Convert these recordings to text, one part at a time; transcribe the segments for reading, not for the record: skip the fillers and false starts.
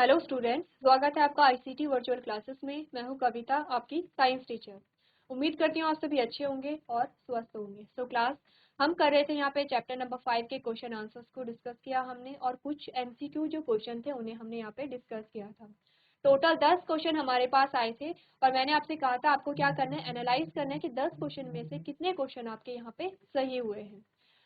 Hello students, स्वागत है आपका आईसीटी वर्चुअल क्लासेस में। मैं हूं कविता, आपकी साइंस टीचर। उम्मीद करती हूं आप सभी अच्छे होंगे और स्वस्थ होंगे। क्लास हम कर रहे थे यहाँ पे चैप्टर नंबर 5 के क्वेश्चन आंसर्स को डिस्कस किया हमने, और कुछ एमसीक्यू जो क्वेश्चन थे उन्हें हमने यहाँ पे डिस्कस किया था। टोटल 10 क्वेश्चन हमारे पास आए थे, और मैंने आपसे कहा था आपको क्या करना है, एनालाइज करना है कि 10 क्वेश्चन में से कितने क्वेश्चन आपके यहाँ पे सही हुए हैं।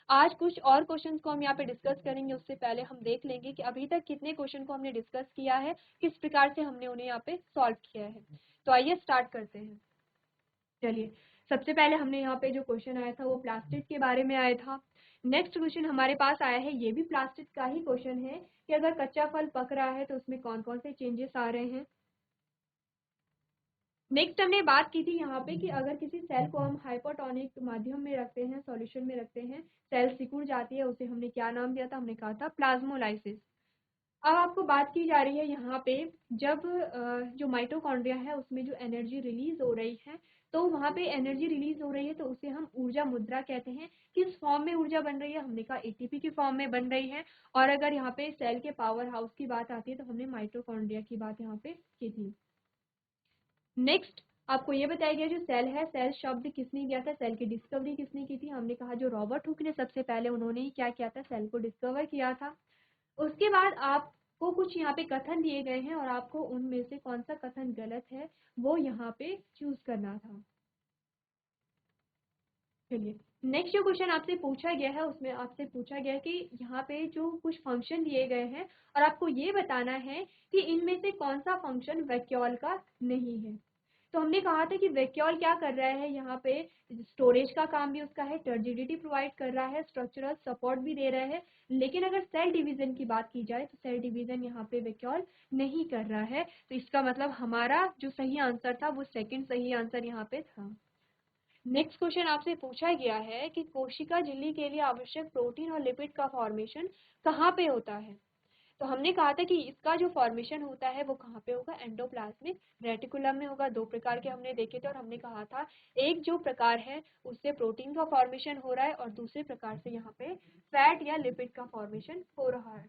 आज कुछ और क्वेश्चंस को हम यहाँ पे डिस्कस करेंगे। उससे पहले हम देख लेंगे कि अभी तक कितने क्वेश्चन को हमने डिस्कस किया है, किस प्रकार से हमने उन्हें यहाँ पे सॉल्व किया है। तो आइए स्टार्ट करते हैं। चलिए, सबसे पहले हमने यहाँ पे जो क्वेश्चन आया था वो प्लास्टिक के बारे में आया था। नेक्स्ट क्वेश्चन हमारे पास आया है, ये भी प्लास्टिक का ही क्वेश्चन है कि अगर कच्चा फल पक रहा है तो उसमें कौन कौन से चेंजेस आ रहे हैं। नेक्स्ट हमने बात की थी यहाँ पे कि अगर किसी सेल को हम हाइपोटोनिक माध्यम में रखते हैं, सॉल्यूशन में रखते हैं, सेल सिकुड़ जाती है, उसे हमने क्या नाम दिया था, हमने कहा था प्लाज्मोलाइसिस। अब आपको बात की जा रही है यहाँ पे, जब जो माइटोकॉन्ड्रिया है उसमें जो एनर्जी रिलीज हो रही है, तो वहाँ पे एनर्जी रिलीज हो रही है तो उसे हम ऊर्जा मुद्रा कहते हैं। किस फॉर्म में ऊर्जा बन रही है, हमने कहा एटीपी की फॉर्म में बन रही है। और अगर यहाँ पे सेल के पावर हाउस की बात आती है तो हमने माइटोकॉन्ड्रिया की बात यहाँ पे की थी। नेक्स्ट आपको ये बताया गया, जो सेल है, सेल शब्द किसने दिया था, सेल की डिस्कवरी किसने की थी, हमने कहा जो रॉबर्ट हुक ने सबसे पहले उन्होंने ही क्या किया था, सेल को डिस्कवर किया था। उसके बाद आपको कुछ यहाँ पे कथन दिए गए हैं और आपको उनमें से कौन सा कथन गलत है वो यहाँ पे चूज करना था। चलिए, नेक्स्ट जो क्वेश्चन आपसे पूछा गया है उसमें आपसे पूछा गया है कि यहाँ पे जो कुछ फंक्शन दिए गए हैं और आपको ये बताना है कि इनमें से कौन सा फंक्शन वैक्यूल का नहीं है। तो हमने कहा था कि वैक्यूल क्या कर रहा है, यहाँ पे स्टोरेज का काम भी उसका है, टर्जिडिटी प्रोवाइड कर रहा है, स्ट्रक्चरल सपोर्ट भी दे रहा है। लेकिन अगर सेल डिवीजन की बात की जाए तो सेल डिवीजन यहाँ पे वैक्यूल नहीं कर रहा है। तो इसका मतलब हमारा जो सही आंसर था वो सेकंड सही आंसर यहाँ पे था। नेक्स्ट क्वेश्चन आपसे पूछा गया है कि कोशिका झिल्ली के लिए आवश्यक प्रोटीन और लिपिड का फॉर्मेशन कहाँ पे होता है। तो हमने कहा था कि इसका जो फॉर्मेशन होता है वो कहाँ पे होगा, एंडोप्लाज्मिक रेटिकुलम में होगा। दो प्रकार के हमने देखे थे और हमने कहा था एक जो प्रकार है उससे प्रोटीन का फॉर्मेशन हो रहा है और दूसरे प्रकार से यहाँ पे फैट या लिपिड का फॉर्मेशन हो रहा है।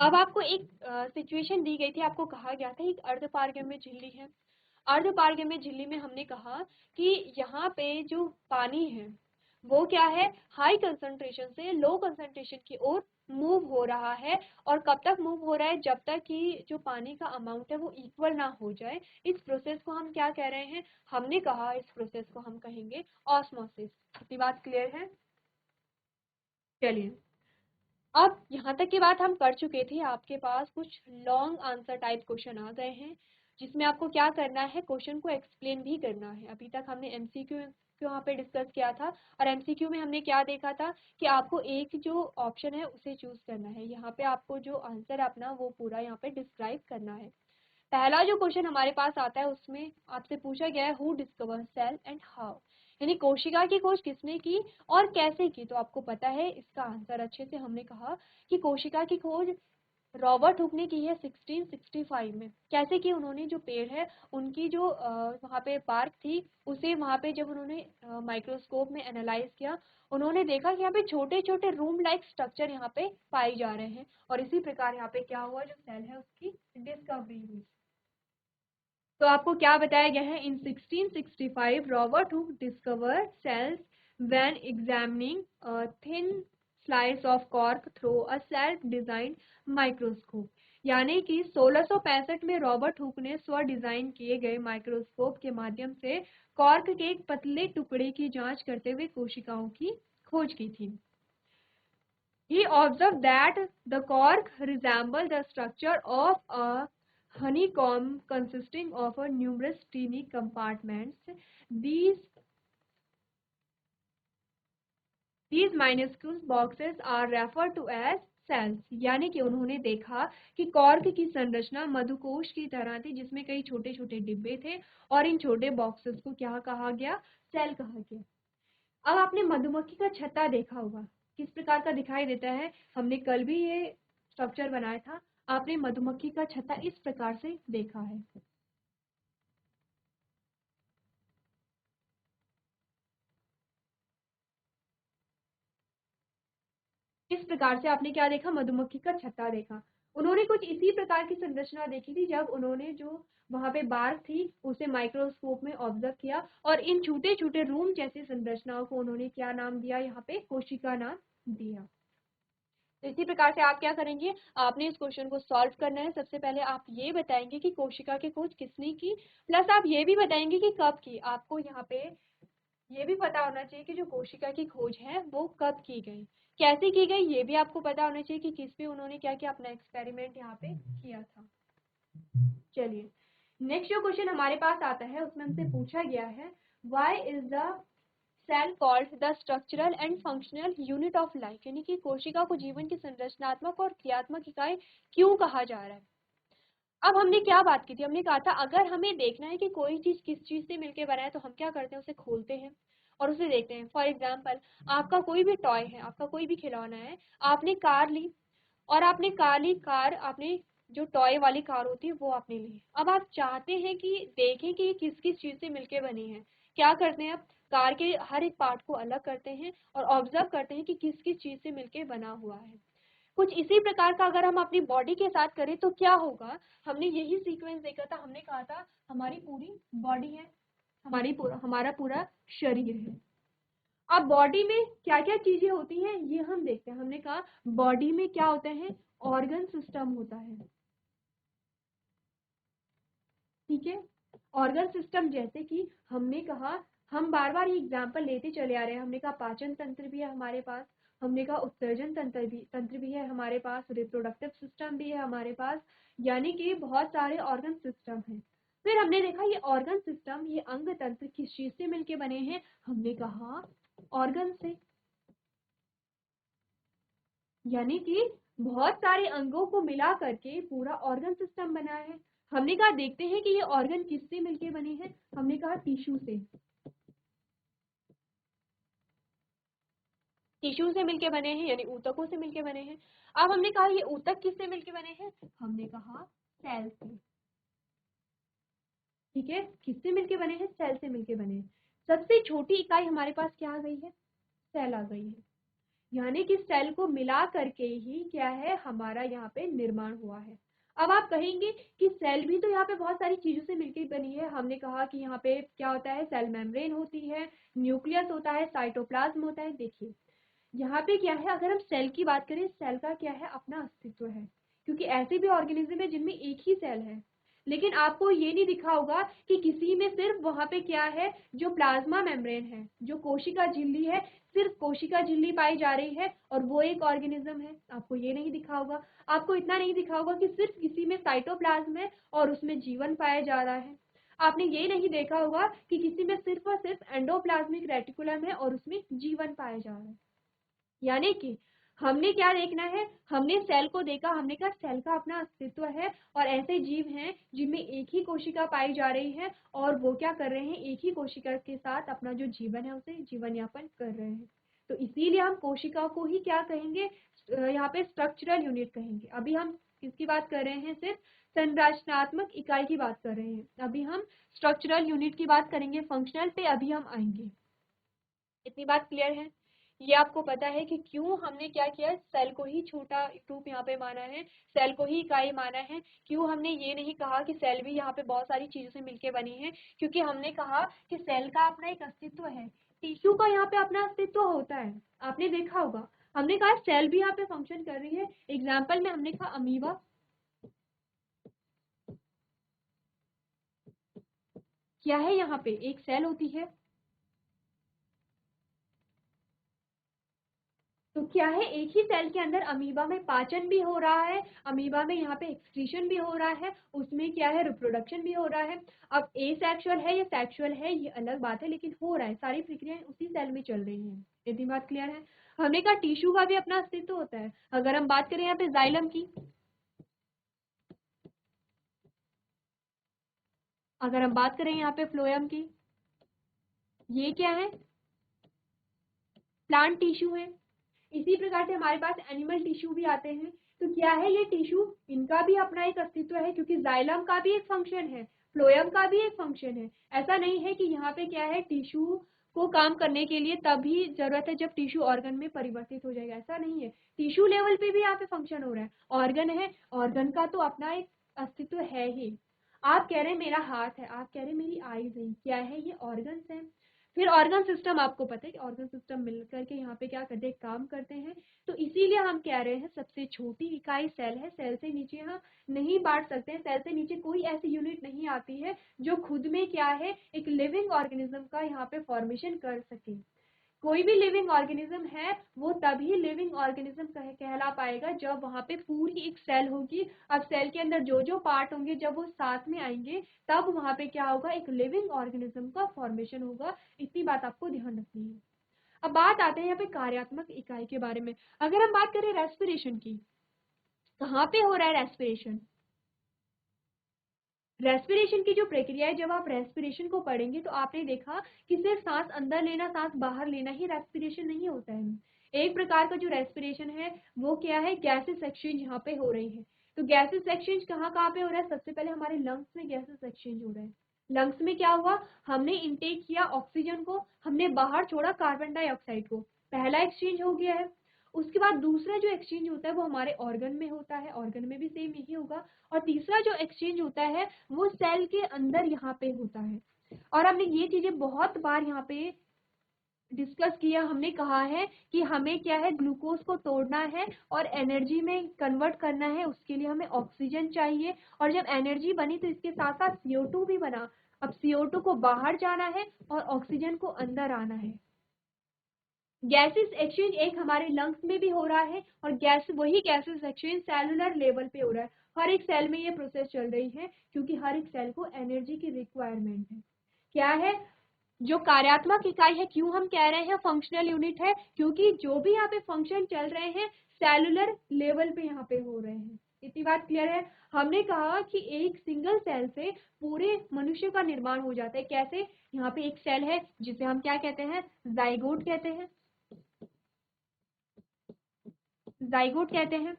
अब आपको एक सिचुएशन दी गई थी, आपको कहा गया था एक अर्धपारगम्य झिल्ली है। अर्धपारगम्य झिल्ली में हमने कहा कि यहाँ पे जो पानी है वो क्या है, हाई कंसंट्रेशन से लो कंसंट्रेशन की ओर मूव हो रहा है। और कब तक मूव हो रहा है, जब तक कि जो पानी का अमाउंट है वो इक्वल ना हो जाए। इस प्रोसेस को हम क्या कह रहे हैं, हमने कहा इस प्रोसेस को हम कहेंगे ऑस्मोसिस। इतनी बात क्लियर है। चलिए, अब यहाँ तक की बात हम कर चुके थे, आपके पास कुछ लॉन्ग आंसर टाइप क्वेश्चन आ गए हैं जिसमें आपको क्या करना है, क्वेश्चन को एक्सप्लेन भी करना है। अभी तक हमने एमसीक्यू को यहाँ पे डिस्कस किया था, और एमसीक्यू में हमने क्या देखा था कि आपको एक जो ऑप्शन है उसे चूज करना है। यहाँ पे आपको जो आंसर है अपना वो पूरा यहाँ पे डिस्क्राइब करना है। पहला जो क्वेश्चन हमारे पास आता है उसमें आपसे पूछा गया है, who discover cell and how, यानी कोशिका की खोज किसने की और कैसे की। तो आपको पता है इसका आंसर अच्छे से। हमने कहा कि कोशिका की खोज रॉबर्ट हुक ने की है 1665 में। कैसे की, उन्होंने जो पेड़ है उनकी जो वहाँ पे पार्क थी उसे वहाँ पे जब उन्होंने माइक्रोस्कोप में एनालाइज किया, उन्होंने देखा कि यहाँ पे छोटे छोटे रूम लाइक स्ट्रक्चर यहाँ पे पाए जा रहे हैं। और इसी प्रकार यहाँ पे क्या हुआ, जो सेल है उसकी डिस्कवरी हुई। तो आपको क्या बताया गया है, in 1665 Robert Hooke discovered cells when examining a thin slice of cork through a self design microscope. यानी कि 1665 में रॉबर्ट हुक ने स्व डिजाइन किए गए माइक्रोस्कोप के माध्यम से कॉर्क के एक पतले टुकड़े की जांच करते हुए कोशिकाओं की खोज की थी। He observed that the cork resembled the structure of a honeycomb consisting of a numerous tiny compartments. These minuscule boxes are referred to as cells. यानी कि उन्होंने देखा कि कॉर्क की संरचना मधुकोश की तरह थी जिसमें कई छोटे छोटे डिब्बे थे, और इन छोटे बॉक्सेस को क्या कहा गया, सेल कहा गया। अब आपने मधुमक्खी का छत्ता देखा होगा, किस प्रकार का दिखाई देता है, हमने कल भी ये स्ट्रक्चर बनाया था। आपने मधुमक्खी का छत्ता इस प्रकार से देखा है। इस प्रकार से आपने क्या देखा, मधुमक्खी का छत्ता देखा। उन्होंने कुछ इसी प्रकार की संरचना देखी थी जब उन्होंने जो वहां पे बार्क थी उसे माइक्रोस्कोप में ऑब्जर्व किया और इन छोटे छोटे रूम जैसी संरचनाओं को उन्होंने क्या नाम दिया, यहाँ पे कोशिका नाम दिया। तो इसी प्रकार से आप क्या करेंगे, आपने इस क्वेश्चन को सॉल्व करना है। सबसे पहले आप ये बताएंगे कि कोशिका की खोज किसने की, प्लस आप ये भी बताएंगे कि कब की। आपको यहाँ पे ये भी पता होना चाहिए कि जो कोशिका की खोज है वो कब की गई, कैसे की गई, ये भी आपको पता होना चाहिए कि किस पे उन्होंने क्या किया, अपना एक्सपेरिमेंट यहाँ पे किया था। चलिए नेक्स्ट जो क्वेश्चन हमारे पास आता है उसमें हमसे पूछा गया है, why is the cell called the structural and functional unit of life, यानी कि कोशिका को जीवन की संरचनात्मक और क्रियात्मक इकाई क्यों कहा जा रहा है। अब हमने क्या बात की थी, हमने कहा था अगर हमें देखना है कि कोई चीज किस चीज से मिलकर बना है तो हम क्या करते हैं, उसे खोलते हैं और उसे देखते हैं। फॉर एग्जाम्पल, आपका कोई भी टॉय है, आपका कोई भी खिलौना है, आपने कार ली और आपने कार आपने जो टॉय वाली कार होती है वो आपने ली। अब आप चाहते हैं कि देखें कि किस किस चीज से मिलके बनी है। क्या करते हैं, आप कार के हर एक पार्ट को अलग करते हैं और ऑब्जर्व करते हैं कि किस किस चीज से मिलके बना हुआ है। कुछ इसी प्रकार का अगर हम अपनी बॉडी के साथ करें तो क्या होगा, हमने यही सीक्वेंस देखा था। हमने कहा था हमारी पूरी बॉडी है, हमारा पूरा शरीर है। अब बॉडी में क्या क्या चीजें होती हैं ये हम देखते हैं। हमने कहा बॉडी में क्या होता है, ऑर्गन सिस्टम होता है, ठीक है। ऑर्गन सिस्टम जैसे कि हमने कहा, हम बार बार ये एग्जाम्पल लेते चले आ रहे हैं। हमने कहा पाचन तंत्र भी है हमारे पास, हमने कहा उत्सर्जन तंत्र भी है हमारे पास, रिप्रोडक्टिव सिस्टम भी है हमारे पास, यानी कि बहुत सारे ऑर्गन सिस्टम हैं। फिर हमने देखा ये ऑर्गन सिस्टम, ये अंग तंत्र किस चीज से मिलके बने हैं, हमने कहा ऑर्गन से, यानी कि बहुत सारे अंगों को मिला करके पूरा ऑर्गन सिस्टम बना है। हमने कहा देखते हैं कि ये ऑर्गन किससे मिलके बने हैं, हमने कहा टिश्यू से, टिश्यू से मिलके बने हैं, यानी ऊतकों से मिलके बने हैं। अब हमने कहा ये ऊतक किससे मिलके बने हैं, हमने कहा सेल से, ठीक है। किससे मिलके बने हैं, सेल से मिलके बने हैं। सबसे छोटी इकाई हमारे पास क्या आ गई है, सेल आ गई है, यानी कि सेल को मिला करके ही क्या है हमारा यहाँ पे निर्माण हुआ है। अब आप कहेंगे कि सेल भी तो यहाँ पे बहुत सारी चीजों से मिलकर बनी है। हमने कहा कि यहाँ पे क्या होता है, सेल मेम्ब्रेन होती है, न्यूक्लियस होता है, साइटोप्लाज्म होता है। देखिए यहाँ पे क्या है, अगर हम सेल की बात करें, सेल का क्या है, अपना अस्तित्व है, क्योंकि ऐसे भी ऑर्गेनिज्म है जिनमें एक ही सेल है। लेकिन आपको ये नहीं दिखा होगा कि किसी में सिर्फ वहां पे क्या है, जो प्लाज्मा मेम्ब्रेन है, जो कोशिका झिल्ली है, सिर्फ कोशिका झिल्ली पाई जा रही है और वो एक ऑर्गेनिज्म है। आपको ये नहीं दिखा होगा। आपको इतना नहीं दिखा होगा कि सिर्फ किसी में साइटोप्लाज्म है और उसमें जीवन पाया जा रहा है। आपने ये नहीं देखा होगा कि किसी में सिर्फ और सिर्फ एंडोप्लाज्मिक रेटिकुलम है और उसमें जीवन पाया जा रहा है। यानी कि हमने क्या देखना है, हमने सेल को देखा, हमने कहा सेल का अपना अस्तित्व है और ऐसे जीव हैं जिनमें एक ही कोशिका पाई जा रही है और वो क्या कर रहे हैं, एक ही कोशिका के साथ अपना जो जीवन है उसे जीवन यापन कर रहे हैं। तो इसीलिए हम कोशिका को ही क्या कहेंगे, यहाँ पे स्ट्रक्चरल यूनिट कहेंगे। अभी हम किसकी बात कर रहे हैं, सिर्फ संरचनात्मक इकाई की बात कर रहे हैं। अभी हम स्ट्रक्चरल यूनिट की बात करेंगे, फंक्शनल पे अभी हम आएंगे। इतनी बात क्लियर है। ये आपको पता है कि क्यों हमने क्या किया, सेल को ही छोटा रूप यहाँ पे माना है, सेल को ही इकाई माना है। क्यों हमने ये नहीं कहा कि सेल भी यहाँ पे बहुत सारी चीजों से मिलके बनी है, क्योंकि हमने कहा कि सेल का अपना एक अस्तित्व है, टिश्यू का यहाँ पे अपना अस्तित्व होता है। आपने देखा होगा, हमने कहा सेल भी यहाँ पे फंक्शन कर रही है। एग्जाम्पल में हमने कहा अमीबा, क्या है, यहाँ पे एक सेल होती है। तो क्या है, एक ही सेल के अंदर अमीबा में पाचन भी हो रहा है, अमीबा में यहाँ पे एक्सक्रीशन भी हो रहा है, उसमें क्या है, रिप्रोडक्शन भी हो रहा है। अब ए सेक्सुअल है या सेक्सुअल है ये अलग बात है, लेकिन हो रहा है, सारी प्रक्रियाएं उसी सेल में चल रही हैं। इतनी बात क्लियर है। हमने कहा टिश्यू का भी अपना अस्तित्व होता है। अगर हम बात करें यहाँ पे जाइलम की, अगर हम बात करें यहाँ पे फ्लोएम की, ये क्या है, प्लांट टिश्यू है। इसी प्रकार से हमारे पास एनिमल टिश्यू भी आते हैं। तो क्या है, ये टिश्यू, इनका भी अपना एक अस्तित्व है, क्योंकि जाइलम का भी एक फंक्शन है, फ्लोएम का भी एक फंक्शन है। ऐसा नहीं है कि यहाँ पे क्या है, टिश्यू को काम करने के लिए तभी जरूरत है जब टिश्यू ऑर्गन में परिवर्तित हो जाएगा, ऐसा नहीं है। टिश्यू लेवल पे भी यहाँ पे फंक्शन हो रहा है। ऑर्गन है, ऑर्गन का तो अपना एक अस्तित्व है ही। आप कह रहे हैं मेरा हाथ है, आप कह रहे हैं मेरी आईज है, क्या है ये? ऑर्गन्स है। फिर ऑर्गन सिस्टम, आपको पता है कि ऑर्गन सिस्टम मिलकर के यहाँ पे क्या करते हैं, काम करते हैं। तो इसीलिए हम कह रहे हैं सबसे छोटी इकाई सेल है, सेल से नीचे हम नहीं बांट सकते हैं, सेल से नीचे कोई ऐसी यूनिट नहीं आती है जो खुद में क्या है, एक लिविंग ऑर्गेनिज्म का यहाँ पे फॉर्मेशन कर सके। कोई भी लिविंग ऑर्गेनिज्म है वो तभी लिविंग ऑर्गेनिज्म कहला पाएगा जब वहां पे पूरी एक सेल होगी। अब सेल के अंदर जो जो पार्ट होंगे जब वो साथ में आएंगे तब वहां पे क्या होगा, एक लिविंग ऑर्गेनिज्म का फॉर्मेशन होगा। इतनी बात आपको ध्यान रखनी है। अब बात आते हैं यहाँ पे कार्यात्मक इकाई के बारे में। अगर हम बात करें रेस्पिरेशन की, कहाँ पे हो रहा है रेस्पिरेशन? रेस्पिरेशन की जो प्रक्रिया है, जब आप रेस्पिरेशन को पढ़ेंगे तो आपने देखा कि सिर्फ सांस अंदर लेना सांस बाहर लेना ही रेस्पिरेशन नहीं होता है। एक प्रकार का जो रेस्पिरेशन है वो क्या है, गैसेस एक्सचेंज यहाँ पे हो रही है। तो गैसेस एक्सचेंज कहाँ कहाँ पे हो रहा है? सबसे पहले हमारे लंग्स में गैसेस एक्सचेंज हो रहा है। लंग्स में क्या हुआ, हमने इनटेक किया ऑक्सीजन को, हमने बाहर छोड़ा कार्बन डाइऑक्साइड को, पहला एक्सचेंज हो गया है। उसके बाद दूसरा जो एक्सचेंज होता है वो हमारे ऑर्गन में होता है, ऑर्गन में भी सेम यही होगा। और तीसरा जो एक्सचेंज होता है वो सेल के अंदर यहाँ पे होता है। और हमने ये चीजें बहुत बार यहाँ पे डिस्कस किया। हमने कहा है कि हमें क्या है, ग्लूकोज को तोड़ना है और एनर्जी में कन्वर्ट करना है, उसके लिए हमें ऑक्सीजन चाहिए। और जब एनर्जी बनी तो इसके साथ साथ CO2 भी बना। अब CO2 को बाहर जाना है और ऑक्सीजन को अंदर आना है। गैसेस एक्सचेंज एक हमारे लंग्स में भी हो रहा है और वही गैसेस एक्सचेंज सेलुलर लेवल पे हो रहा है। हर एक सेल में ये प्रोसेस चल रही है क्योंकि हर एक सेल को एनर्जी की रिक्वायरमेंट है। क्या है जो कार्यात्मक इकाई है, क्यों हम कह रहे हैं फंक्शनल यूनिट है? क्योंकि जो भी यहाँ पे फंक्शन चल रहे हैं सेलुलर लेवल पे यहाँ पे हो रहे हैं। इतनी बात क्लियर है? हमने कहा कि एक सिंगल सेल से पूरे मनुष्य का निर्माण हो जाता है। कैसे? यहाँ पे एक सेल है जिसे हम क्या कहते हैं, जाइगोट कहते हैं। जाइगोट कहते हैं।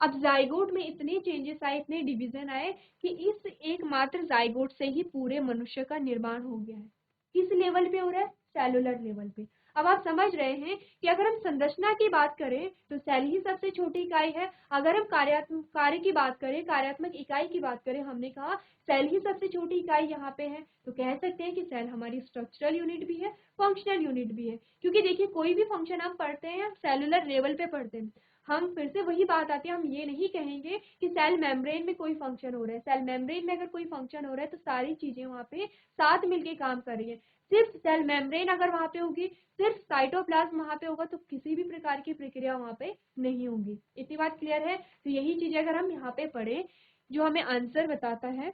अब जाइगोट में इतने चेंजेस आए, इतने डिवीजन आए कि इस एकमात्र जाइगोट से ही पूरे मनुष्य का निर्माण हो गया है। किस लेवल पे हो रहा है? सेलुलर लेवल पे। अब आप समझ रहे हैं कि अगर हम संरचना की बात करें तो सेल ही सबसे छोटी इकाई है। अगर हम कार्य की बात करें, कार्यात्मक इकाई की बात करें, हमने कहा सेल ही सबसे छोटी इकाई यहाँ पे है। तो कह सकते हैं कि सेल हमारी स्ट्रक्चरल यूनिट भी है, फंक्शनल यूनिट भी है। क्योंकि देखिए कोई भी फंक्शन हम पढ़ते हैं सेलुलर लेवल पे पढ़ते हैं। हम फिर से वही बात आती है, हम ये नहीं कहेंगे कि सेल मेम्ब्रेन में कोई फंक्शन हो रहा है। सेल मेम्ब्रेन में अगर कोई फंक्शन हो रहा है तो सारी चीजें वहाँ पे साथ मिलके काम कर रही है। सिर्फ सेल मेम्ब्रेन अगर वहाँ पे होगी, सिर्फ साइटोप्लाज्म वहाँ पे होगा तो किसी भी प्रकार की प्रक्रिया वहाँ पे नहीं होगी। इतनी बात क्लियर है? तो यही चीजें अगर हम यहाँ पे पढ़े जो हमें आंसर बताता है।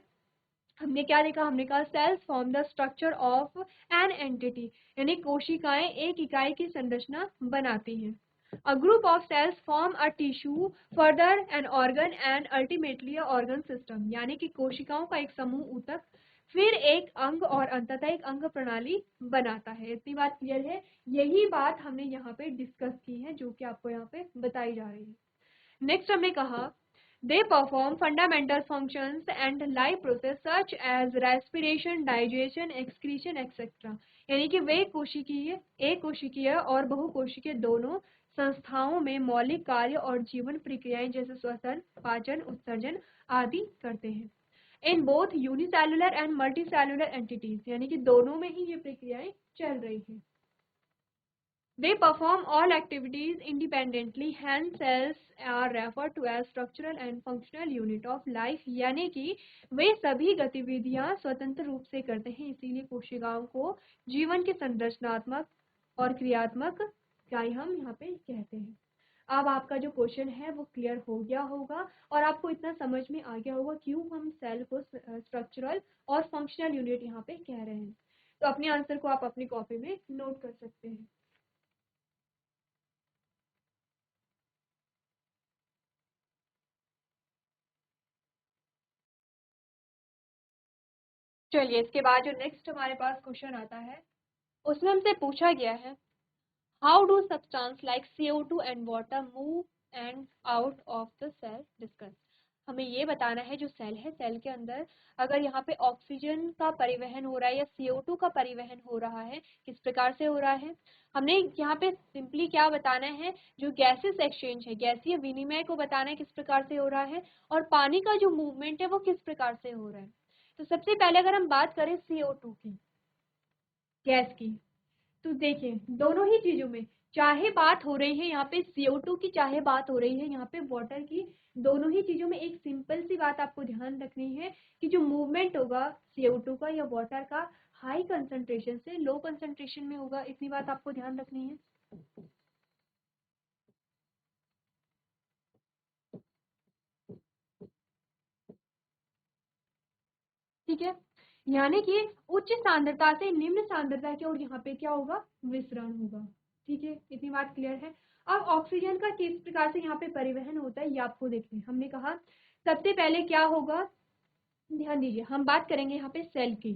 हमने क्या देखा? हमने कहा cells form the structure of an entity, यानी कोशिकाएं एक इकाई की संरचना बनाती हैं। A group of cells form a tissue, further an organ and ultimately a organ system, यानी कि कोशिकाओं का एक समूह ऊतक, फिर एक अंग और अंततः एक अंग प्रणाली बनाता है। इतनी बात क्लियर है? यही बात हमने यहाँ पे डिस्कस की है जो कि आपको यहाँ पे बताई जा रही है। नेक्स्ट हमने कहा they perform fundamental functions and life process such as respiration, digestion, excretion, etc. यानी कि वे कोशिकीय, एक कोशिकीय और बहुकोशिकीय दोनों संस्थाओं में मौलिक कार्य और जीवन प्रक्रियाएं जैसे श्वसन, पाचन, उत्सर्जन आदि करते हैं। In both unicellular and multicellular entities, यानी कि दोनों में ही ये प्रक्रियाएं चल रही हैं। They perform all activities independently, hence cells are referred to as structural and functional unit of life, यानी कि वे सभी गतिविधियां स्वतंत्र रूप से करते हैं, इसीलिए कोशिकाओं को जीवन के संरचनात्मक और क्रियात्मक इकाई हम यहाँ पे कहते हैं। अब आपका जो क्वेश्चन है वो क्लियर हो गया होगा और आपको इतना समझ में आ गया होगा क्यों हम सेल को स्ट्रक्चरल और फंक्शनल यूनिट यहाँ पे कह रहे हैं। तो अपने आंसर को आप अपनी कॉपी में नोट कर सकते हैं। चलिए इसके बाद जो नेक्स्ट हमारे पास क्वेश्चन आता है उसमें हमसे पूछा गया है how do substance like CO2 and water move and out of the cell, discuss. हमें ये बताना है जो सेल है, सेल के अंदर अगर यहाँ पे ऑक्सीजन का परिवहन हो रहा है या CO2 का परिवहन हो रहा है, किस प्रकार से हो रहा है। हमने यहाँ पे सिंपली क्या बताना है, जो गैसेस एक्सचेंज है, गैसीय विनिमय को बताना है किस प्रकार से हो रहा है, और पानी का जो मूवमेंट है वो किस प्रकार से हो रहा है। तो सबसे पहले अगर हम बात करें CO2 की, गैस की, तो देखिए दोनों ही चीजों में चाहे बात हो रही है यहाँ पे CO2 की, चाहे बात हो रही है यहाँ पे वाटर की, दोनों ही चीजों में एक सिंपल सी बात आपको ध्यान रखनी है कि जो मूवमेंट होगा CO2 का या वाटर का, हाई कंसंट्रेशन से लो कंसंट्रेशन में होगा। इतनी बात आपको ध्यान रखनी है। ठीक है, यानी कि उच्च सांद्रता से निम्न सांद्रता की ओर यहाँ पे क्या होगा, विसरण होगा। ठीक है, इतनी बात क्लियर है। अब ऑक्सीजन का किस प्रकार से यहाँ पे परिवहन होता है ये आपको देखना है। हमने कहा सबसे पहले क्या होगा, ध्यान दीजिए, हम बात करेंगे यहाँ पे सेल की।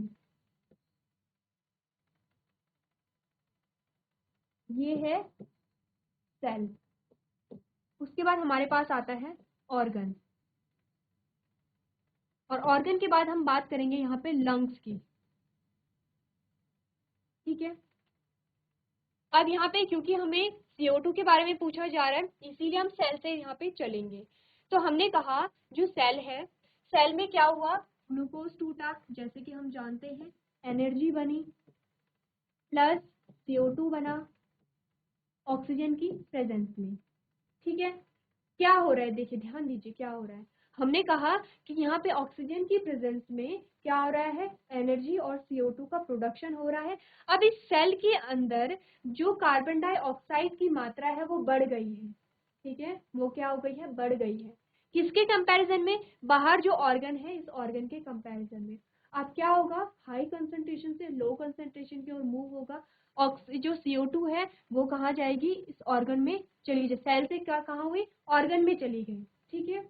ये है सेल, उसके बाद हमारे पास आता है ऑर्गन, और ऑर्गन के बाद हम बात करेंगे यहाँ पे लंग्स की। ठीक है, अब यहाँ पे क्योंकि हमें CO2 के बारे में पूछा जा रहा है, इसीलिए हम सेल से यहाँ पे चलेंगे। तो हमने कहा जो सेल है, सेल में क्या हुआ, ग्लूकोज टूटा, जैसे कि हम जानते हैं, एनर्जी बनी, प्लस CO2 बना ऑक्सीजन की प्रेजेंस में। ठीक है, क्या हो रहा है, देखिए ध्यान दीजिए क्या हो रहा है। हमने कहा कि यहाँ पे ऑक्सीजन की प्रेजेंस में क्या हो रहा है, एनर्जी और CO2 का प्रोडक्शन हो रहा है। अब इस सेल के अंदर जो कार्बन डाइऑक्साइड की मात्रा है वो बढ़ गई है। ठीक है, वो क्या हो गई है, बढ़ गई है। किसके कंपैरिजन में, बाहर जो ऑर्गन है इस ऑर्गन के कंपैरिजन में। अब क्या होगा, हाई कंसंट्रेशन से लो कंसंट्रेशन की ओर मूव होगा। जो CO2 है वो कहाँ जाएगी, इस ऑर्गन में चली जाए, सेल से क्या कहाँ हुई, ऑर्गन में चली गई। ठीक है,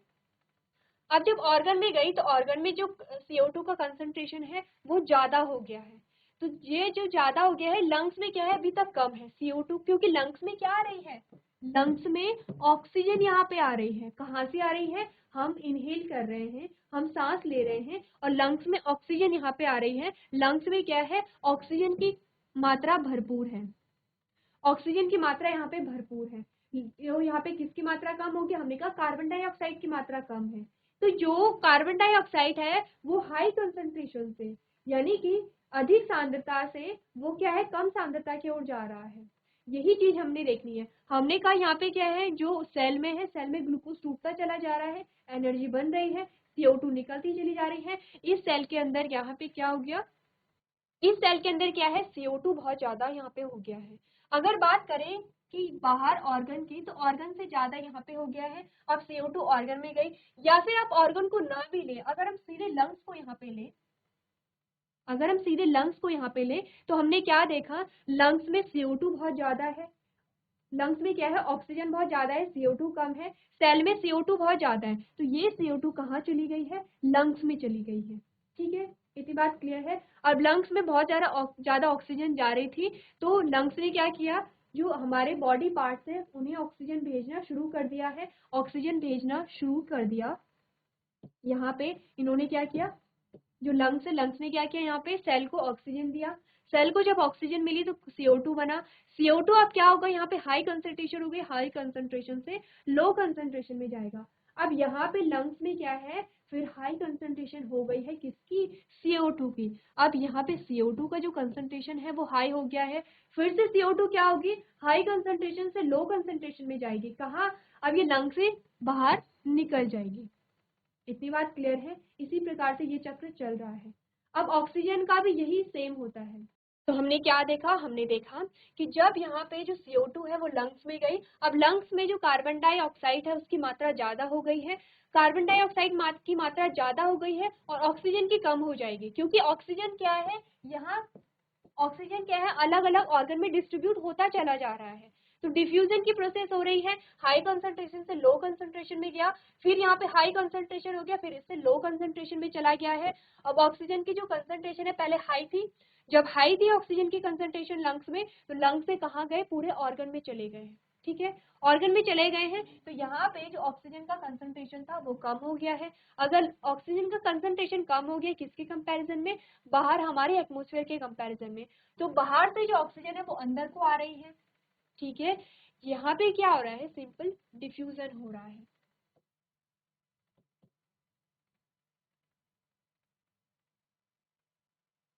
अब जब ऑर्गन में गई तो ऑर्गन में जो CO2 का कंसंट्रेशन है वो ज्यादा हो गया है। तो ये जो ज्यादा हो गया है, लंग्स में क्या है, अभी तक कम है CO2, क्योंकि लंग्स में क्या आ रही है, लंग्स में ऑक्सीजन यहाँ पे आ रही है। कहाँ से आ रही है, हम इनहेल कर रहे हैं, हम सांस ले रहे हैं, और लंग्स में ऑक्सीजन यहाँ पे आ रही है। लंग्स में क्या है, ऑक्सीजन की मात्रा भरपूर है, ऑक्सीजन की मात्रा यहाँ पे भरपूर है। तो यहाँ पे किसकी मात्रा कम होगी, हमने कहा कार्बन डाइऑक्साइड की मात्रा कम है। तो जो कार्बन डाइऑक्साइड है वो हाई कंसंट्रेशन से, यानी कि अधिक सांद्रता से, वो क्या है, कम सांद्रता की ओर जा रहा है। यही चीज हमने देखनी है। हमने कहा यहाँ पे क्या है, जो सेल में है, सेल में ग्लूकोज टूटता चला जा रहा है, एनर्जी बन रही है, CO2 निकलती चली जा रही है। इस सेल के अंदर यहाँ पे क्या हो गया, इस सेल के अंदर क्या है, CO2 बहुत ज्यादा यहाँ पे हो गया है। अगर बात करें कि बाहर ऑर्गन की, तो ऑर्गन से ज्यादा यहाँ पे हो गया है। अब CO2 ऑर्गन में गई, या फिर आप ऑर्गन को ना भी ले, अगर हम सीधे लंग्स को यहाँ पे ले, अगर हम सीधे लंग्स को यहाँ पे ले, तो हमने क्या देखा, लंग्स में CO2 बहुत ज्यादा है, लंग्स में क्या है, ऑक्सीजन बहुत ज्यादा है, CO2 कम है। सेल में CO2 बहुत ज्यादा है, तो ये CO2 कहाँ चली गई है, लंग्स में चली गई है। ठीक है, इतनी बात क्लियर है। अब लंग्स में बहुत ज्यादा ऑक्सीजन जा रही थी, तो लंग्स ने क्या किया, जो हमारे बॉडी पार्ट्स है उन्हें ऑक्सीजन भेजना शुरू कर दिया है, ऑक्सीजन भेजना शुरू कर दिया। यहाँ पे इन्होंने क्या किया, जो लंग्स है, लंग्स ने क्या किया, यहाँ पे सेल को ऑक्सीजन दिया। सेल को जब ऑक्सीजन मिली तो CO2 बना। CO2 अब क्या होगा, यहाँ पे हाई कंसंट्रेशन हो गई, हाई कंसंट्रेशन से लो कंसंट्रेशन में जाएगा। अब यहाँ पे लंग्स में क्या है, फिर हाई कंसंट्रेशन हो गई है, किसकी, CO2 की। अब यहाँ पे CO2 का जो कंसंट्रेशन है वो हाई हो गया है, फिर से CO2 क्या होगी, हाई कंसंट्रेशन से लो कंसंट्रेशन में जाएगी। कहाँ, अब ये लंग से बाहर निकल जाएगी। इतनी बात क्लियर है। इसी प्रकार से ये चक्र चल रहा है। अब ऑक्सीजन का भी यही सेम होता है। तो हमने क्या देखा, हमने देखा कि जब यहाँ पे जो CO2 है वो लंग्स में गई, अब लंग्स में जो कार्बन डाइऑक्साइड है उसकी मात्रा ज्यादा हो गई है, कार्बन डाइऑक्साइड की मात्रा ज्यादा हो गई है, और ऑक्सीजन की कम हो जाएगी, क्योंकि ऑक्सीजन क्या है, यहाँ ऑक्सीजन क्या है, अलग अलग ऑर्गन में डिस्ट्रीब्यूट होता चला जा रहा है। तो डिफ्यूजन की प्रोसेस हो रही है, हाई कंसंट्रेशन से लो कंसंट्रेशन में गया, फिर यहाँ पे हाई कंसंट्रेशन हो गया, फिर इससे लो कंसंट्रेशन में चला गया है। अब ऑक्सीजन की जो कंसंट्रेशन है पहले हाई थी, जब हाई थी ऑक्सीजन की कंसंट्रेशन लंग्स में, तो लंग्स से कहाँ गए, पूरे ऑर्गन में चले गए। ठीक है, ऑर्गन में चले गए हैं तो यहाँ पे जो ऑक्सीजन का कंसंट्रेशन था वो कम हो गया है। अगर ऑक्सीजन का कंसंट्रेशन कम हो गया किसके कंपैरिजन में, बाहर हमारे एटमॉस्फेयर के कंपैरिजन में, तो बाहर से जो ऑक्सीजन है वो अंदर को आ रही है। ठीक है, यहाँ पे क्या हो रहा है, सिंपल डिफ्यूजन हो रहा है।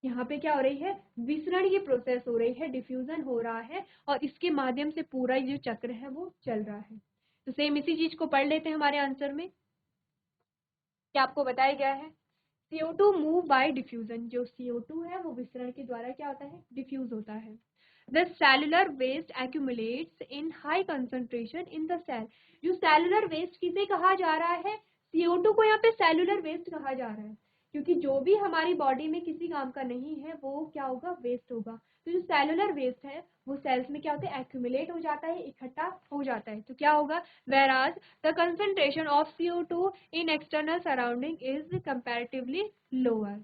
यहाँ पे क्या हो रही है, विसरण की प्रोसेस हो रही है, डिफ्यूजन हो रहा है और इसके माध्यम से पूरा जो चक्र है वो चल रहा है। तो सेम इसी चीज को पढ़ लेते हैं हमारे आंसर में, क्या आपको बताया गया है। CO2 मूव बाय डिफ्यूजन, जो CO2 है वो विसरण के द्वारा क्या होता है, डिफ्यूज होता है। The cellular waste accumulates in high concentration in the cell, जो सेलुलर वेस्ट किसे कहा जा रहा है, CO2 को यहाँ पे सेलुलर वेस्ट कहा जा रहा है, क्योंकि जो भी हमारी बॉडी में किसी काम का नहीं है वो क्या होगा, वेस्ट होगा। तो जो सेलुलर वेस्ट है वो सेल्स में क्या होता है, एक्यूमुलेट हो जाता है, इकट्ठा हो जाता है, तो क्या होगा, whereas the concentration of CO2 in external surrounding is comparatively lower।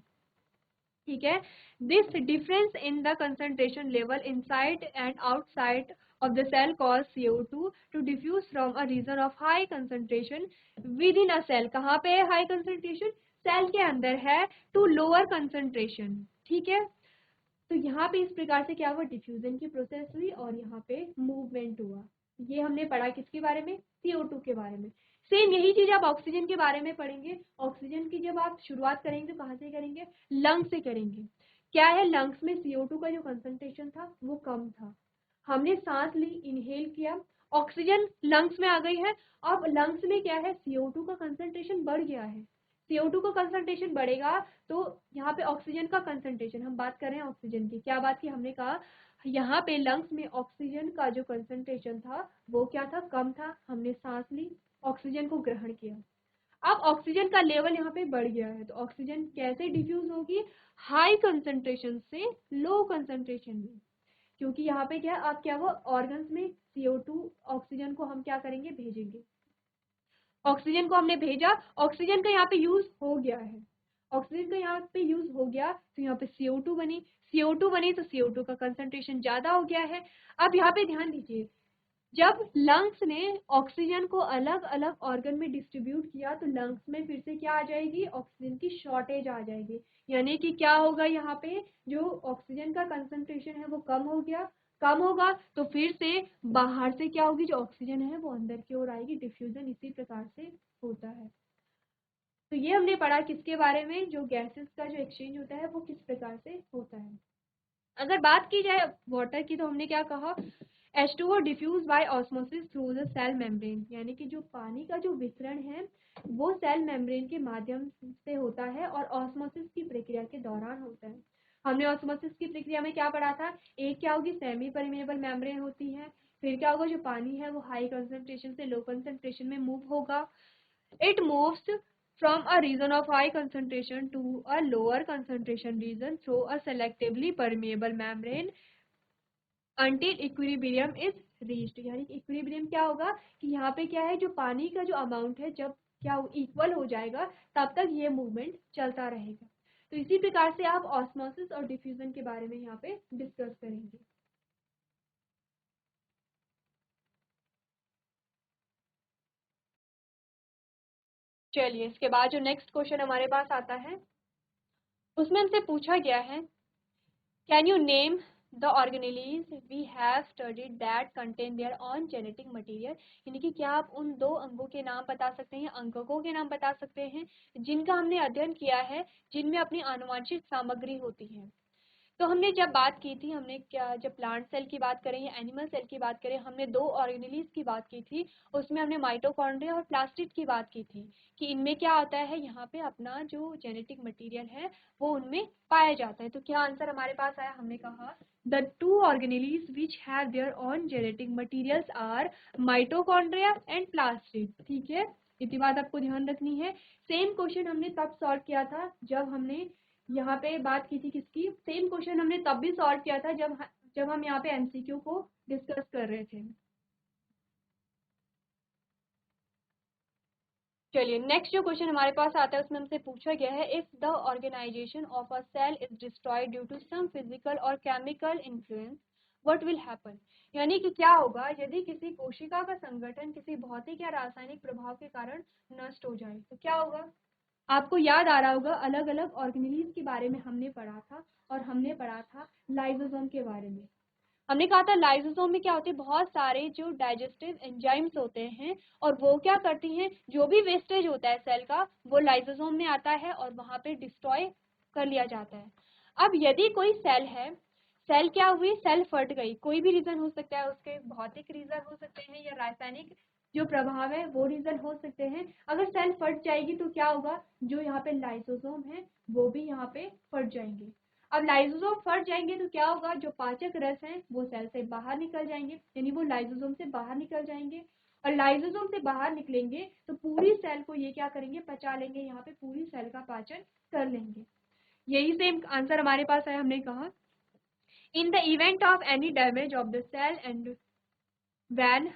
ठीक है, this difference in the concentration level inside and outside of the cell cause CO2 to diffuse from a region of high concentration within a cell, कहाँ पे है high concentration, cell के अंदर है, to lower concentration। ठीक है, तो यहाँ पे इस प्रकार से क्या हुआ, डिफ्यूजन की प्रोसेस हुई और यहाँ पे मूवमेंट हुआ। ये हमने पढ़ा किसके बारे में, CO2 के बारे में। सेम यही चीज आप ऑक्सीजन के बारे में पढ़ेंगे। ऑक्सीजन की जब आप शुरुआत करेंगे तो कहाँ से करेंगे, लंग्स से करेंगे। क्या है, लंग्स में CO2 का जो कंसंट्रेशन था वो कम था, हमने सांस ली, इनहेल किया, ऑक्सीजन लंग्स में आ गई है, अब लंग्स में क्या है, CO2 का कंसंट्रेशन बढ़ गया है। CO2 का कंसंट्रेशन बढ़ेगा तो यहाँ पे ऑक्सीजन का कंसंट्रेशन, हम बात कर रहे हैं ऑक्सीजन की, क्या बात की, हमने कहा यहाँ पे लंग्स में ऑक्सीजन का जो कंसंट्रेशन था वो क्या था, कम था, हमने सांस ली, ऑक्सीजन को ग्रहण किया, अब ऑक्सीजन का लेवल यहाँ पे बढ़ गया है, तो ऑक्सीजन कैसे डिफ्यूज होगी, हाई कंसंट्रेशन से लो कंसंट्रेशन में, क्योंकि यहाँ पे क्या, आप क्या, वो ऑर्गन्स में CO2 ऑक्सीजन को हम क्या करेंगे, भेजेंगे, ऑक्सीजन को हमने भेजा, ऑक्सीजन का यहाँ पे यूज हो गया है, ऑक्सीजन का यहाँ पे यूज हो गया तो यहाँ पे CO2 बनी, CO2 बनी तो CO2 का कंसंट्रेशन ज्यादा हो गया है। अब यहाँ पे ध्यान दीजिए, जब लंग्स ने ऑक्सीजन को अलग अलग ऑर्गन में डिस्ट्रीब्यूट किया तो लंग्स में फिर से क्या आ जाएगी, ऑक्सीजन की शॉर्टेज आ जाएगी, यानी कि क्या होगा, यहाँ पे जो ऑक्सीजन का कंसंट्रेशन है वो कम हो गया, कम होगा तो फिर से बाहर से क्या होगी, जो ऑक्सीजन है वो अंदर की ओर आएगी, डिफ्यूजन इसी प्रकार से होता है। तो ये हमने पढ़ा किसके बारे में, जो गैसेस का जो एक्सचेंज होता है वो किस प्रकार से होता है। अगर बात की जाए वाटर की तो हमने क्या कहा, H2O diffuse by osmosis through the cell membrane, यानी कि जो पानी का जो विसरण है वो सेल मेम्ब्रेन के माध्यम से होता है और ऑस्मोसिस की प्रक्रिया के दौरान होता है। हमने ऑस्मोसिस की प्रक्रिया में क्या पढ़ा था, एक क्या होगी, सेमी परमेबल मेम्ब्रेन होती है, फिर क्या होगा, जो पानी है वो हाई कंसंट्रेशन से लो कंसंट्रेशन में मूव होगा, it moves from a region of high concentration to a lower concentration region through a selectively permeable membrane until equilibrium is reached, यानी इक्विलिब्रियम क्या होगा कि यहाँ पे क्या है, जो पानी का जो अमाउंट है जब क्या इक्वल हो जाएगा तब तक ये मूवमेंट चलता रहेगा। तो इसी प्रकार से आप ऑस्मोसिस और डिफ्यूजन के बारे में यहाँ पे डिस्कस करेंगे। चलिए, इसके बाद जो नेक्स्ट क्वेश्चन हमारे पास आता है उसमें हमसे पूछा गया है, can you name the organelles we have studied that contain their own genetic material, यानी कि क्या आप उन दो अंगों के नाम बता सकते हैं, अंगकों के नाम बता सकते हैं जिनका हमने अध्ययन किया है, जिनमें अपनी आनुवंशिक सामग्री होती है। तो हमने जब बात की थी, हमने क्या, जब प्लांट सेल की बात करें या एनिमल सेल की बात करें, हमने दो ऑर्गेनेल्स की बात की थी, उसमें हमने माइटोकॉन्ड्रिया और प्लास्टिड की बात की थी कि इनमें क्या होता है, यहाँ पे अपना जो जेनेटिक मटेरियल है वो उनमें पाया जाता है। तो क्या आंसर हमारे पास आया, हमने कहा the two organelles which have their own genetic materials are mitochondria and plastid. ठीक है, इतनी बात आपको ध्यान रखनी है। सेम क्वेश्चन हमने तब सॉल्व किया था जब हमने यहाँ पे बात की थी किसकी, सेम क्वेश्चन हमने तब भी सॉल्व किया था जब हम यहाँ पे MCQ को डिस्कस कर रहे थे। चलिए, नेक्स्ट जो क्वेश्चन हमारे पास आता है उसमें हमसे पूछा गया है, if the organisation of a cell is destroyed due to some physical or chemical influence what will happen, यानी कि क्या होगा यदि किसी कोशिका का संगठन किसी भौतिक या रासायनिक प्रभाव के कारण नष्ट हो जाए, तो क्या होगा। आपको याद आ रहा होगा अलग अलग ऑर्गेनेलिज के बारे में हमने पढ़ा था, और हमने पढ़ा था लाइसोसोम के बारे में। हमने कहा था लाइसोसोम में क्या होते हैं, बहुत सारे जो डाइजेस्टिव एंजाइम्स होते हैं, और वो क्या करती हैं, जो भी वेस्टेज होता है सेल का वो लाइसोसोम में आता है और वहां पे डिस्ट्रॉय कर लिया जाता है। अब यदि कोई सेल है, सेल क्या हुई, सेल फट गई, कोई भी रीजन हो सकता है, उसके भौतिक रीजन हो सकते हैं या रासायनिक जो प्रभाव है वो रीजन हो सकते हैं। अगर सेल फट जाएगी तो क्या होगा, जो यहाँ पे लाइसोसोम है वो भी यहाँ पे फट जाएंगे। अब लाइसोसोम फट जाएंगे तो क्या होगा, जो पाचक रस हैं वो सेल से बाहर निकल जाएंगे, यानी वो लाइसोसोम से बाहर निकल जाएंगे। और लाइसोसोम से बाहर निकलेंगे तो पूरी सेल को ये क्या करेंगे, पचा लेंगे, यहाँ पे पूरी सेल का पाचन कर लेंगे। यही सेम आंसर हमारे पास है। हमने कहा in the event of any damage of the cell and when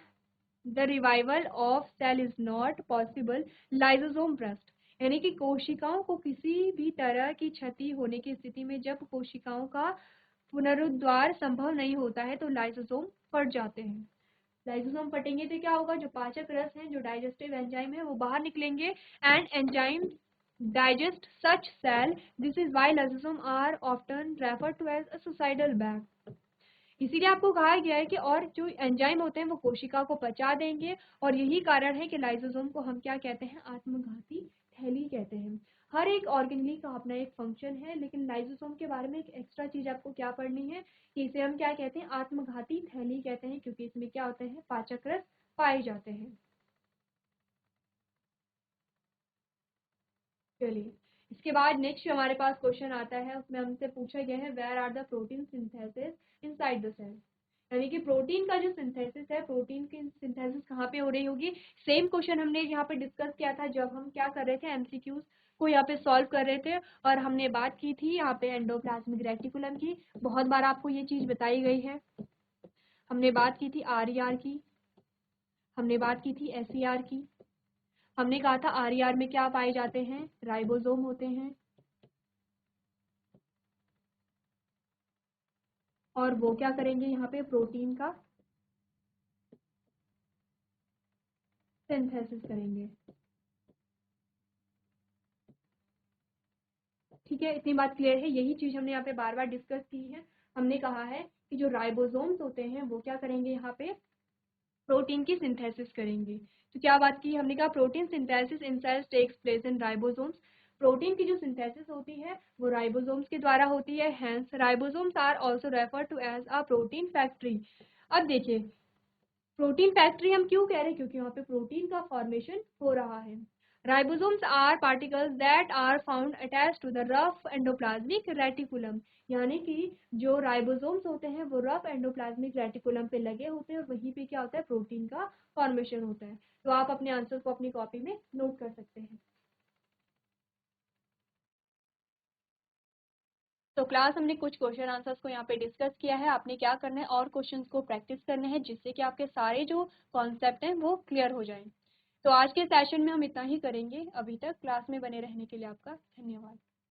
the revival of cell is not possible lysosome burst, यानी कि कोशिकाओं को किसी भी तरह की क्षति होने की स्थिति में जब कोशिकाओं का पुनरुद्धार संभव नहीं होता है तो लाइसोसोम फट जाते हैं। लाइसोसोम फटेंगे तो क्या होगा, जो पाचक रस हैं, जो डाइजेस्टिव एंजाइम है वो बाहर निकलेंगे and enzyme digest such cell. This is why lysosomes are often referred to as a suicidal bag. इसीलिए आपको कहा गया है कि और जो एंजाइम होते हैं वो कोशिका को पचा देंगे, और यही कारण है कि लाइसोसोम को हम क्या कहते हैं, आत्मघाती थैली कहते हैं। हर एक ऑर्गेनेली का अपना एक फंक्शन है, लेकिन लाइसोसोम के बारे में एक एक्स्ट्रा चीज आपको क्या पढ़नी है कि इसे हम क्या कहते हैं, आत्मघाती थैली कहते हैं, क्योंकि इसमें क्या होते हैं, पाचक रस पाए जाते हैं। चलिए, इसके बाद नेक्स्ट हमारे पास क्वेश्चन आता है, उसमें हमसे पूछा गया है where are the protein synthesis inside the cell, यानी कि प्रोटीन का जो सिंथेसिस है, प्रोटीन की सिंथेसिस कहाँ पे हो रही होगी। सेम क्वेश्चन हमने यहाँ पे डिस्कस किया था जब हम क्या कर रहे थे, एमसीक्यूज को यहाँ पे सॉल्व कर रहे थे, और हमने बात की थी यहाँ पे एंडोप्लाज्मिक रेटिकुलम की। बहुत बार आपको ये चीज बताई गई है। हमने बात की थी आरईआर की, हमने बात की थी एसईआर की। हमने कहा था आरईआर में क्या पाए जाते हैं, राइबोसोम होते हैं, और वो क्या करेंगे, यहाँ पे प्रोटीन का सिंथेसिस करेंगे। ठीक है, इतनी बात क्लियर है। यही चीज हमने यहाँ पे बार बार डिस्कस की है। हमने कहा है कि जो राइबोसोम्स होते हैं वो क्या करेंगे, यहाँ पे प्रोटीन की सिंथेसिस करेंगे। तो क्या बात की, हमने कहा protein synthesis in cells takes place in ribosomes. Protein की जो सिंथेसिस होती है वो राइबोसोम्स के द्वारा होती है, hence ribosomes are also refer to as a protein factory. अब देखिए, प्रोटीन फैक्ट्री हम क्यों कह रहे हैं, क्योंकि वहाँ पे प्रोटीन का फॉर्मेशन हो रहा है। Ribosomes are particles that are found attached to the rough endoplasmic reticulum, यानी कि जो राइबोसोम्स होते हैं वो रफ एंडोप्लाज्मिक रेटिकुलम पे लगे होते हैं, और वहीं पे क्या होता है, प्रोटीन का फॉर्मेशन होता है। तो आप अपने आंसर को अपनी कॉपी में नोट कर सकते हैं। तो क्लास हमने कुछ क्वेश्चन आंसर्स को यहाँ पे डिस्कस किया है। आपने क्या करना है, और क्वेश्चंस को प्रैक्टिस करने हैं, जिससे कि आपके सारे जो कॉन्सेप्ट हैं वो क्लियर हो जाएं। तो आज के सेशन में हम इतना ही करेंगे। अभी तक क्लास में बने रहने के लिए आपका धन्यवाद।